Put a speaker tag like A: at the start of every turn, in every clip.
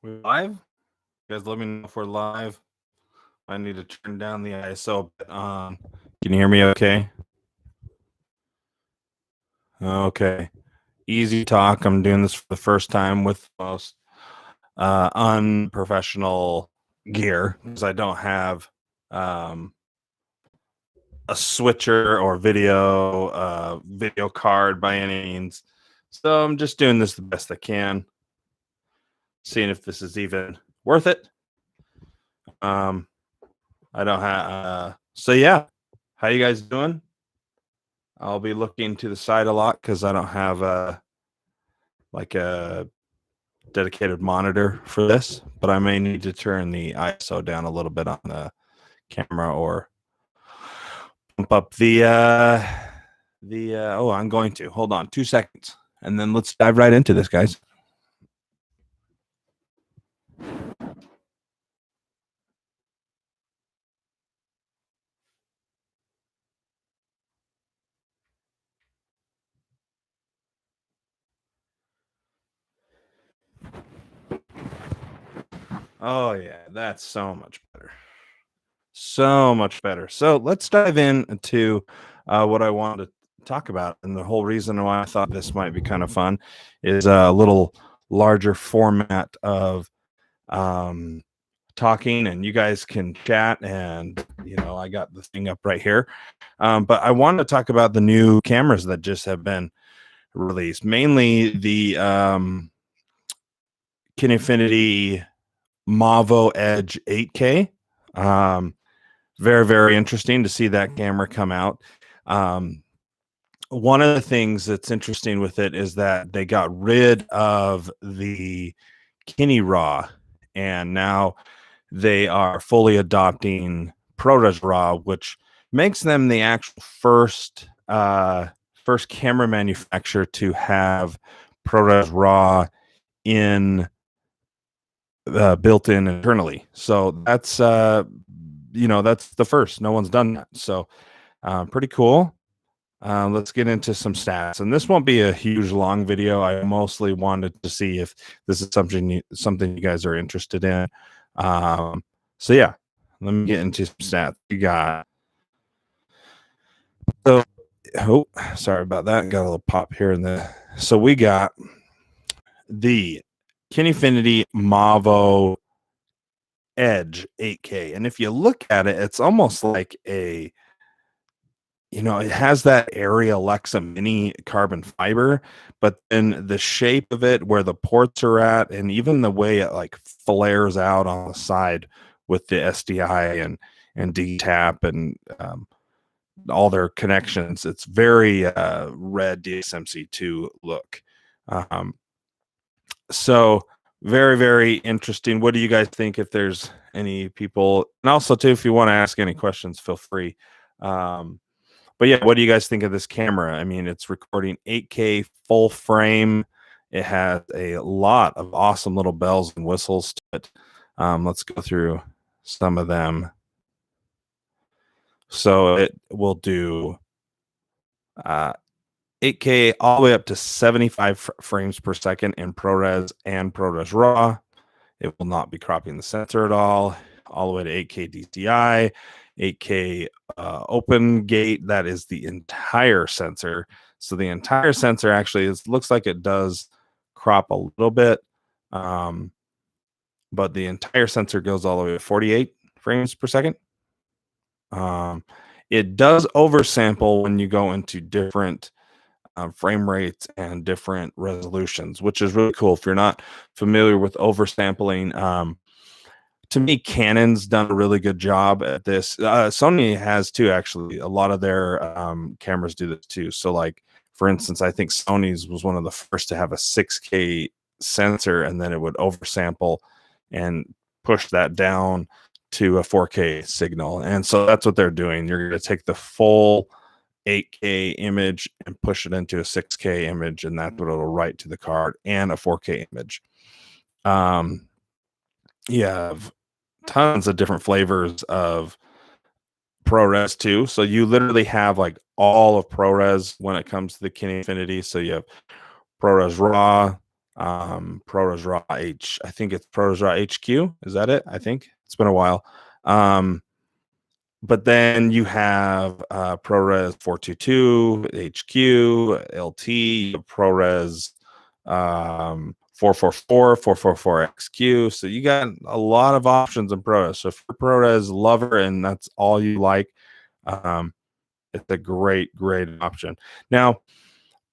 A: We're live? You guys let me know if we're live. I need to turn down the ISO. Can you hear me okay? Okay. Easy talk. I'm doing this for the first time with the most unprofessional gear because I don't have a switcher or video card by any means. So I'm just doing this the best I can, seeing if this is even worth it. I don't have so yeah, how you guys doing? I'll be looking to the side a lot because I don't have a dedicated monitor for this, but I may need to turn the ISO down a little bit on the camera or bump up the oh, I'm going to. Hold on 2 seconds and then let's dive right into this, guys. Oh yeah, that's so much better. So much better. So let's dive into what I wanted to talk about. And the whole reason why I thought this might be kind of fun is a little larger format of talking, and you guys can chat. And, I got the thing up right here. But I wanted to talk about the new cameras that just have been released, mainly the KINEFINITY MAVO Edge 8K. Very, very interesting to see that camera come out. One of the things that's interesting with it is that they got rid of the Kine RAW, and now they are fully adopting ProRes RAW, which makes them the actual first camera manufacturer to have ProRes RAW in built in internally. So that's that's the first. No one's done that. So pretty cool. Let's get into some stats, and this won't be a huge long video. I mostly wanted to see if this is something you guys are interested in. So yeah, let me get into some stats. We got sorry about that. Got a little pop here in the. So we got the KINEFINITY MAVO Edge 8K, and if you look at it, it's almost like it has that Arri Alexa Mini carbon fiber, but then the shape of it, where the ports are at, and even the way it like flares out on the side with the SDI and DTAP and all their connections, it's very red DSMC2 look. So very, very interesting. What do you guys think? If there's any people, and also too, if you want to ask any questions, feel free. But yeah, what do you guys think of this camera? I mean, it's recording 8K full frame. It has a lot of awesome little bells and whistles to it. Let's go through some of them. So it will do 8K all the way up to 75 frames per second in ProRes and ProRes RAW. It will not be cropping the sensor at all the way to 8K DCI, 8K open gate. That is the entire sensor. So the entire sensor actually looks like it does crop a little bit, but the entire sensor goes all the way to 48 frames per second. It does oversample when you go into different frame rates and different resolutions, which is really cool. If you're not familiar with oversampling, to me, Canon's done a really good job at this. Sony has too, actually. A lot of their cameras do this too. So, like, for instance, I think Sony's was one of the first to have a 6K sensor, and then it would oversample and push that down to a 4K signal. And so that's what they're doing. You're going to take the full 8K image and push it into a 6K image, and that's what it'll write to the card, and a 4K image. You have tons of different flavors of ProRes too. So you literally have like all of ProRes when it comes to the KINEFINITY. So you have ProRes RAW, ProRes RAW H. I think it's ProRes RAW HQ. Is that it? I think it's been a while. But then you have ProRes 422, HQ, LT, ProRes 444, 444 XQ. So you got a lot of options in ProRes. So if you're a ProRes lover and that's all you like, it's a great option. Now,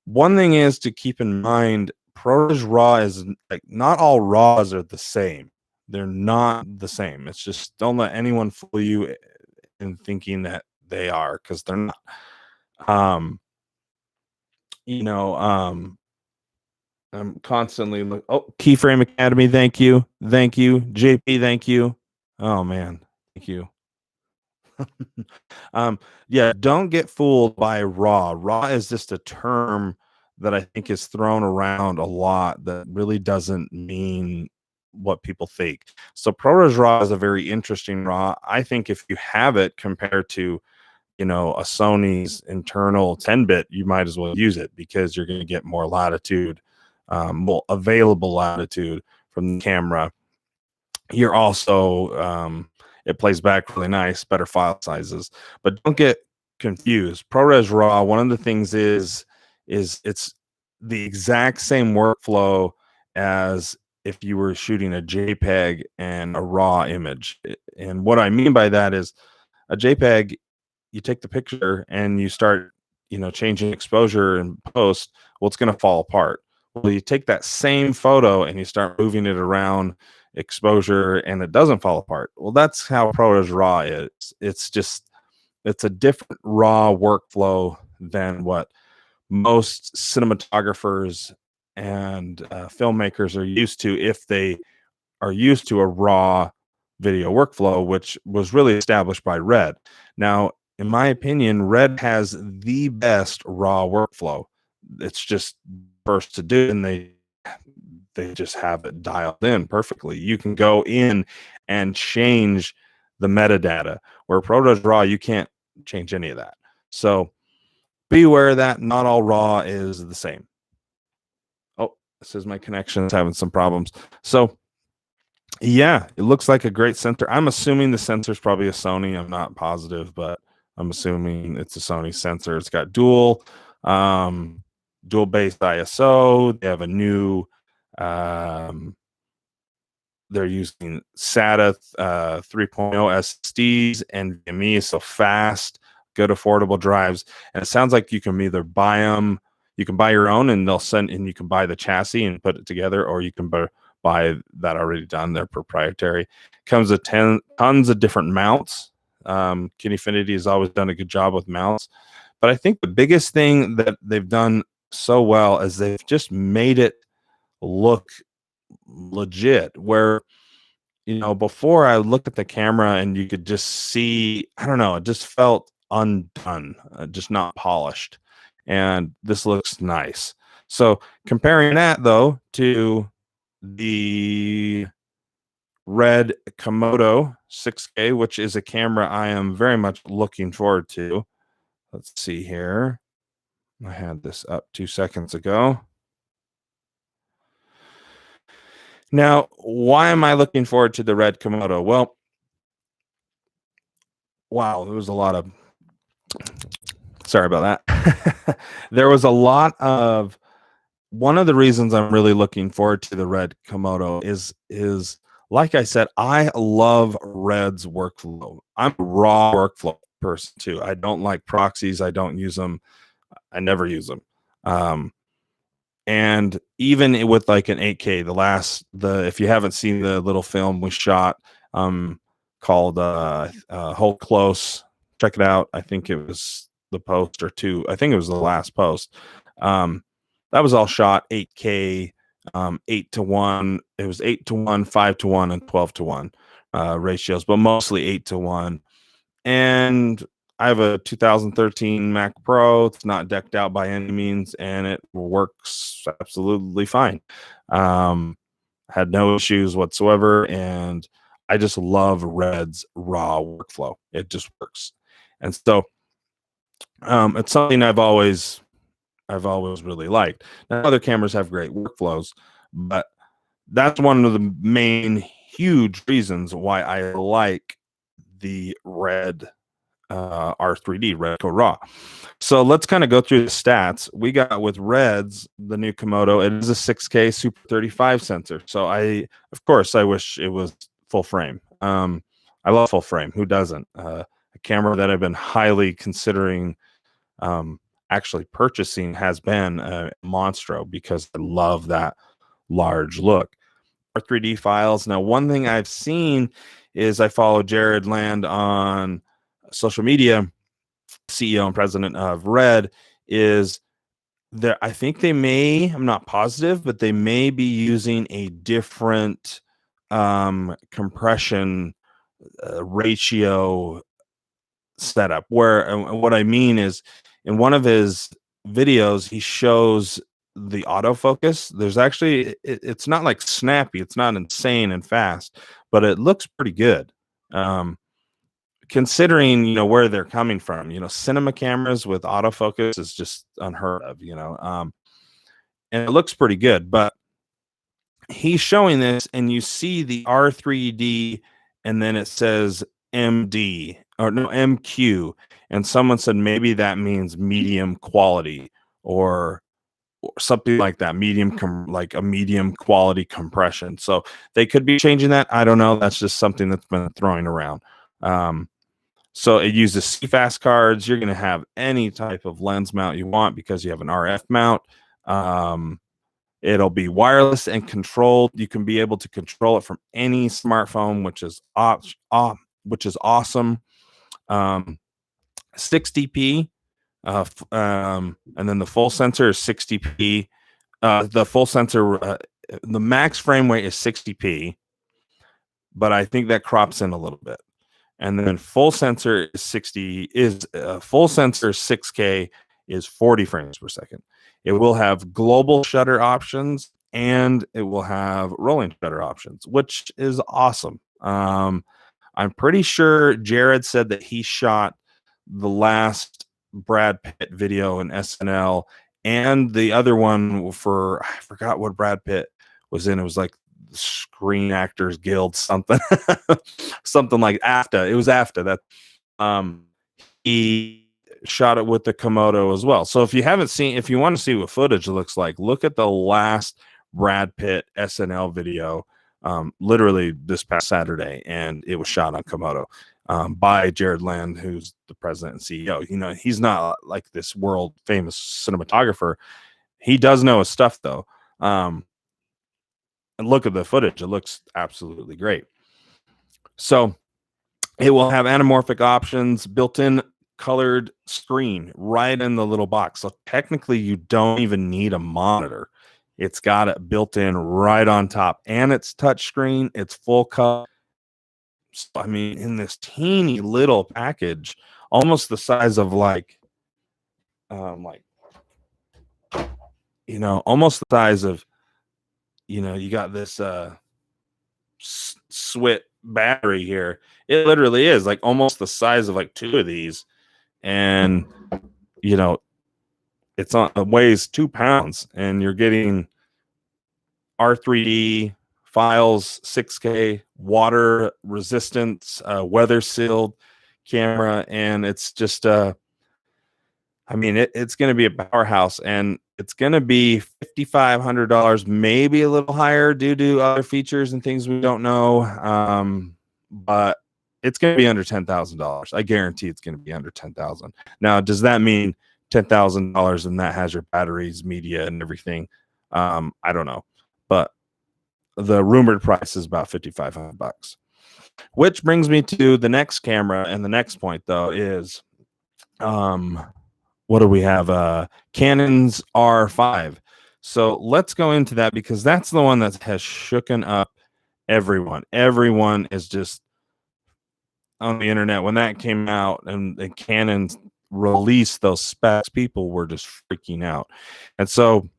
A: one thing is to keep in mind, ProRes RAW is like not all RAWs are the same. They're not the same. It's just don't let anyone fool you in thinking that they are, because they're not. You know, I'm constantly Keyframe Academy, thank you, JP, thank you. Oh man, thank you. Yeah, don't get fooled by raw. Raw is just a term that I think is thrown around a lot that really doesn't mean what people think. So ProRes RAW is a very interesting RAW. I think if you have it compared to, you know, a Sony's internal 10-bit, you might as well use it because you're going to get more latitude, more available latitude from the camera. You're also it plays back really nice, better file sizes. But don't get confused. ProRes RAW, one of the things is it's the exact same workflow as if you were shooting a JPEG and a RAW image. And what I mean by that is a JPEG, you take the picture and you start, you know, changing exposure and post, well, it's going to fall apart. Well, you take that same photo and you start moving it around, exposure, and it doesn't fall apart. Well, that's how ProRes RAW is. It's a different RAW workflow than what most cinematographers and filmmakers are used to, if they are used to a RAW video workflow, which was really established by Red. Now, in my opinion, Red has the best RAW workflow. It's just first to do, and they just have it dialed in perfectly. You can go in and change the metadata, where ProRes RAW, you can't change any of that. So be aware of that. Not all RAW is the same. Oh, this is my connection is having some problems. So yeah, it looks like a great sensor. I'm assuming the sensor is probably a Sony. I'm not positive, but I'm assuming it's a Sony sensor. It's got dual base ISO. They have a new they're using SATA 3.0 SSDs and NVMe, so fast, good, affordable drives. And it sounds like you can either buy them, you can buy your own, and they'll send, and you can buy the chassis and put it together, or you can buy that already done. They're proprietary. Comes with tons of different mounts. KINEFINITY has always done a good job with mounts, but I think the biggest thing that they've done so well is they've just made it look legit, where, you know, before I looked at the camera and you could just see, I don't know, it just felt undone, just not polished, and this looks nice. So comparing that though to the Red Komodo 6K, which is a camera I am very much looking forward to. Let's see here, I had this up 2 seconds ago. Now, why am I looking forward to the Red Komodo? Well, wow, there was a lot of, sorry about that. There was a lot of, one of the reasons I'm really looking forward to the Red Komodo is like I said, I love Red's workflow. I'm a raw workflow person too. I don't like proxies. I don't use them. I never use them. And even with like an 8K, if you haven't seen the little film we shot called Hold Close, check it out. I think it was the post or two. I think it was the last post. That was all shot 8K, 8:1. It was 8:1, 5:1, and 12:1 ratios, but mostly 8:1. And I have a 2013 Mac Pro. It's not decked out by any means, and it works absolutely fine. Had no issues whatsoever, and I just love Red's raw workflow. It just works, and so it's something I've always really liked. Now, other cameras have great workflows, But that's one of the main huge reasons why I like the red R3D Red Echo RAW. So let's kind of go through the stats. We got with Reds, the new Komodo, it is a 6K Super 35 sensor. So of course, I wish it was full frame. I love full frame. Who doesn't? A camera that I've been highly considering actually purchasing has been a Monstro because I love that large look. R3D files. Now, one thing I've seen is I follow Jared Land on social media, CEO and president of Red, is there. I think they may, I'm not positive, but they may be using a different compression ratio setup. Where, what I mean is, in one of his videos, he shows the autofocus. There's actually, it's not like snappy, it's not insane and fast, but it looks pretty good. Considering, you know, where they're coming from, you know, cinema cameras with autofocus is just unheard of, you know, and it looks pretty good. But he's showing this, and you see the R3D, and then it says MD or no MQ, and someone said maybe that means medium quality or something like that, like a medium quality compression. So they could be changing that. I don't know. That's just something that's been thrown around. So it uses CFast cards. You're going to have any type of lens mount you want because you have an RF mount. It'll be wireless and controlled. You can be able to control it from any smartphone, which is awesome. 60p, and then the full sensor is 60p. The full sensor, the max frame rate is 60p, but I think that crops in a little bit. And then full sensor is 6K is 40 frames per second. It will have global shutter options and it will have rolling shutter options, which is awesome. I'm pretty sure Jared said that he shot the last Brad Pitt video in SNL and the other one for, I forgot what Brad Pitt was in. It was like Screen Actors Guild something something like AFTA. It was AFTA that he shot it with the Komodo as well. So if you want to see what footage looks like, look at the last Brad Pitt SNL video, literally this past Saturday, and it was shot on Komodo by Jared Land, who's the president and CEO. You know, he's not like this world famous cinematographer. He does know his stuff though. And look at the footage. It looks absolutely great. So it will have anamorphic options, built-in colored screen right in the little box. So technically you don't even need a monitor. It's got it built in right on top, and it's touch screen. It's full color. So, I mean, in this teeny little package, almost the size of almost the size of, you got this Swit battery here. It literally is like almost the size of like two of these, and it weighs 2 pounds, and you're getting R3D files, 6K, water resistance, weather sealed camera, and it's just it's going to be a powerhouse, and it's going to be $5,500, maybe a little higher due to other features and things we don't know. But it's going to be under $10,000. I guarantee it's going to be under $10,000. Now, does that mean $10,000 and that has your batteries, media, and everything? I don't know, but the rumored price is about $5,500. Which brings me to the next camera, and the next point though is, what do we have? Canon's R5. So let's go into that because that's the one that has shooken up everyone. Everyone is just on the internet. When that came out and Canon released those specs, people were just freaking out. And so,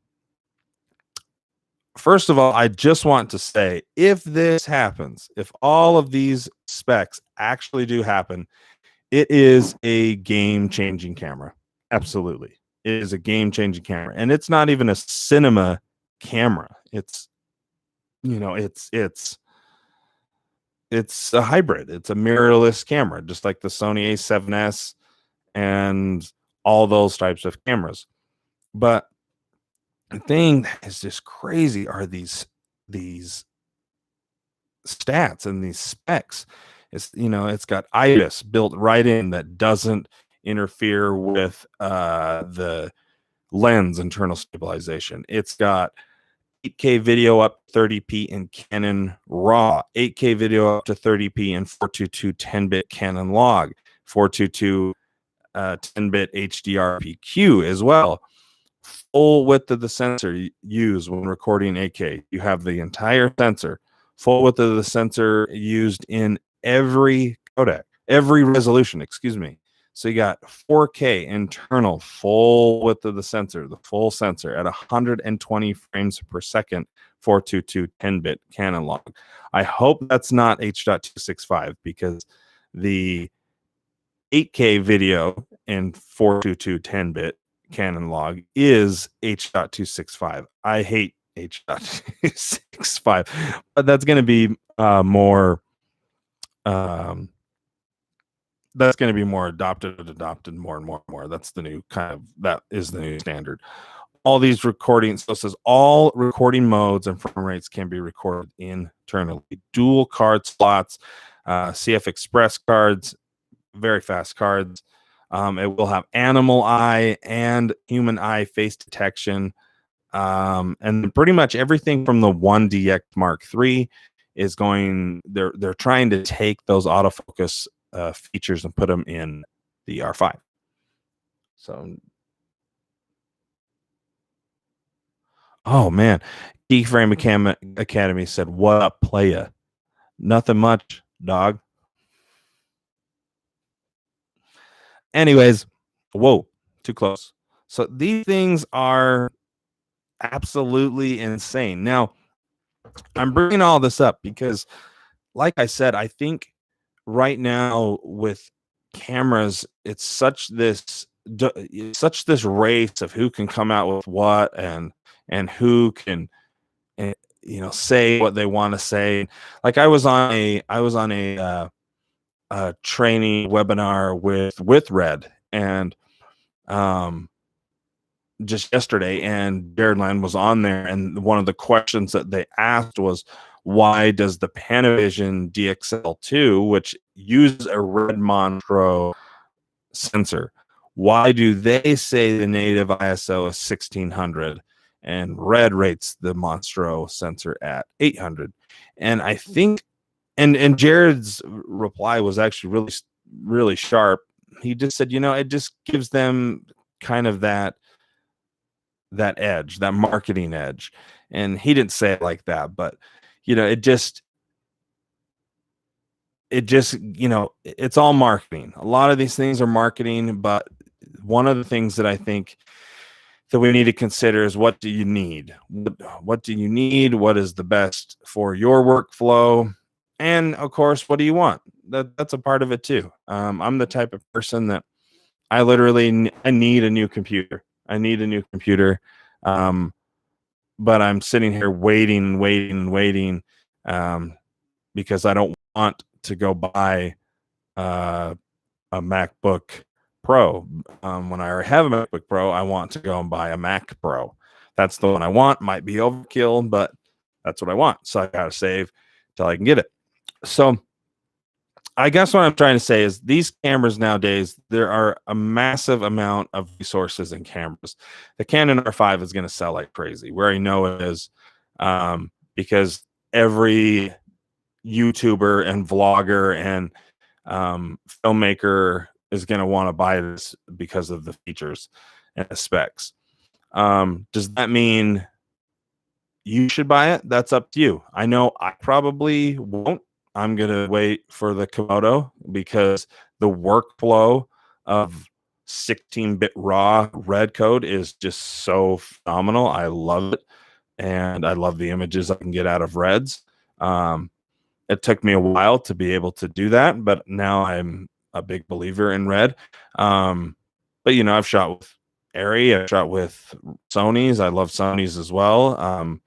A: first of all, I just want to say, if this happens, if all of these specs actually do happen, it is a game-changing camera. Absolutely. It is a game-changing camera. And it's not even a cinema camera. It's you know, it's a hybrid. It's a mirrorless camera, just like the Sony A7S and all those types of cameras. But the thing that is just crazy are these stats and these specs. It's, you know, it's got IBIS built right in that doesn't interfere with the lens internal stabilization. It's got 8K video up 30p in Canon RAW, 8K video up to 30p in 422 10-bit Canon log, 422 10-bit HDR PQ as well. Full width of the sensor used when recording 8K. You have the entire sensor, full width of the sensor used in every codec, every resolution, excuse me. So you got 4K internal, full width of the sensor, the full sensor at 120 frames per second, 422 10-bit Canon log. I hope that's not H.265 because the 8K video in 422 10-bit Canon log is H.265. I hate H.265, but that's going to be more that's going to be more adopted more and more. That's the new that is the new standard. All these recordings, so it says all recording modes and frame rates can be recorded internally. Dual card slots, CF Express cards, very fast cards. It will have animal eye and human eye face detection. And pretty much everything from the 1DX Mark III is going, they're trying to take those autofocus features and put them in the R5. So, oh man, Keyframe Academy said, "What up, playa? Nothing much, dog." Anyways, whoa, too close. So these things are absolutely insane. Now, I'm bringing all this up because, like I said, I think right now with cameras, it's such this race of who can come out with what and who can, you know, say what they want to say. Like I was on a training webinar with Red and just yesterday, and Jared Land was on there, and one of the questions that they asked was, why does the Panavision DXL2, which uses a Red Monstro sensor, why do they say the native ISO is 1600 and Red rates the Monstro sensor at 800? And I think, and Jared's reply was actually really sharp. He just said, you know, it just gives them kind of that edge, that marketing edge. And he didn't say it like that, but you know, it just, you know, it's all marketing. A lot of these things are marketing, but one of the things that I think that we need to consider is, what do you need? What do you need? What is the best for your workflow? And of course, what do you want? That's a part of it too. I'm the type of person that I need a new computer. I need a new computer. But I'm sitting here waiting, because I don't want to go buy a MacBook Pro. When I already have a MacBook Pro, I want to go and buy a Mac Pro. That's the one I want. Might be overkill, but that's what I want. So I gotta save till I can get it. So I guess what I'm trying to say is, these cameras nowadays, there are a massive amount of resources in cameras. The Canon R5 is going to sell like crazy. We already know it is, because every YouTuber and vlogger and filmmaker is going to want to buy this because of the features and the specs. Does that mean you should buy it? That's up to you. I know I probably won't. I'm going to wait for the Komodo because the workflow of 16-bit raw red code is just so phenomenal. I love it. And I love the images I can get out of reds. It took me a while to be able to do that, but now I'm a big believer in red. But, you know, I've shot with Arri, I've shot with Sony's. I love Sony's as well.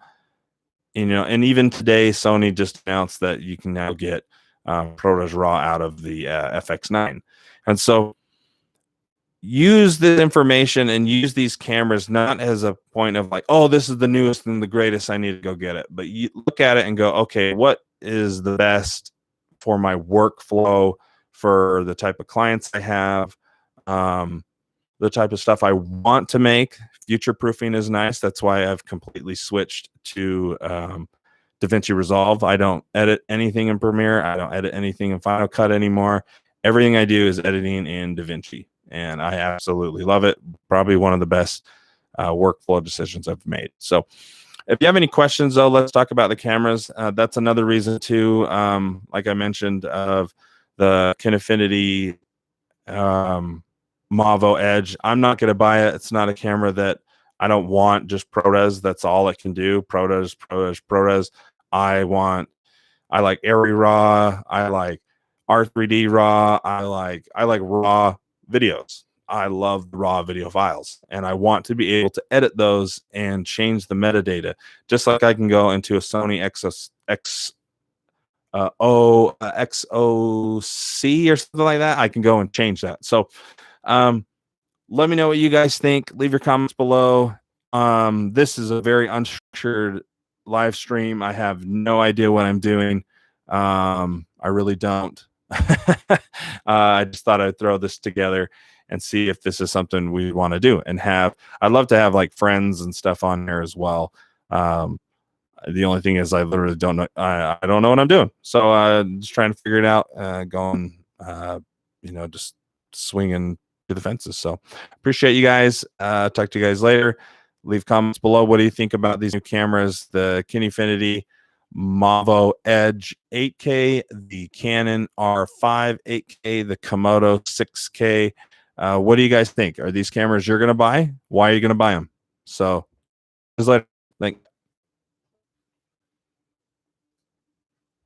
A: you know, and even today, Sony just announced that you can now get ProRes RAW out of the FX9. And so use this information and use these cameras not as a point of like, oh, this is the newest and the greatest, I need to go get it. But you look at it and go, okay, what is the best for my workflow, for the type of clients I have, the type of stuff I want to make. Future proofing is nice. That's why I've completely switched to DaVinci Resolve. I don't edit anything in Premiere. I don't edit anything in Final Cut anymore. Everything I do is editing in DaVinci, and I absolutely love it. Probably one of the best workflow decisions I've made. So if you have any questions, though, let's talk about the cameras. That's another reason, too, like I mentioned, of the KINEFINITY Mavo Edge. I'm not going to buy it. It's not a camera that I don't want just ProRes. That's all it can do. ProRes, ProRes, ProRes. I like Airy RAW. I like R3D RAW. I like raw videos. I love the raw video files, and I want to be able to edit those and change the metadata, just like I can go into a Sony A7Sii or something like that. I can go and change that. So let me know what you guys think. Leave your comments below. This is a very unstructured live stream. I have no idea what I'm doing. I really don't. I just thought I'd throw this together and see if this is something we want to do and have. I'd love to have like friends and stuff on there as well. The only thing is I literally don't know. I don't know what I'm doing. So just trying to figure it out, going, just swinging to the fences. So appreciate you guys. Talk to you guys later. Leave comments below. What do you think about these new cameras? The KINEFINITY Mavo Edge 8K, the Canon R5 8K, the Komodo 6K. What do you guys think? Are these cameras you're going to buy? Why are you going to buy them? So, just later. Thanks.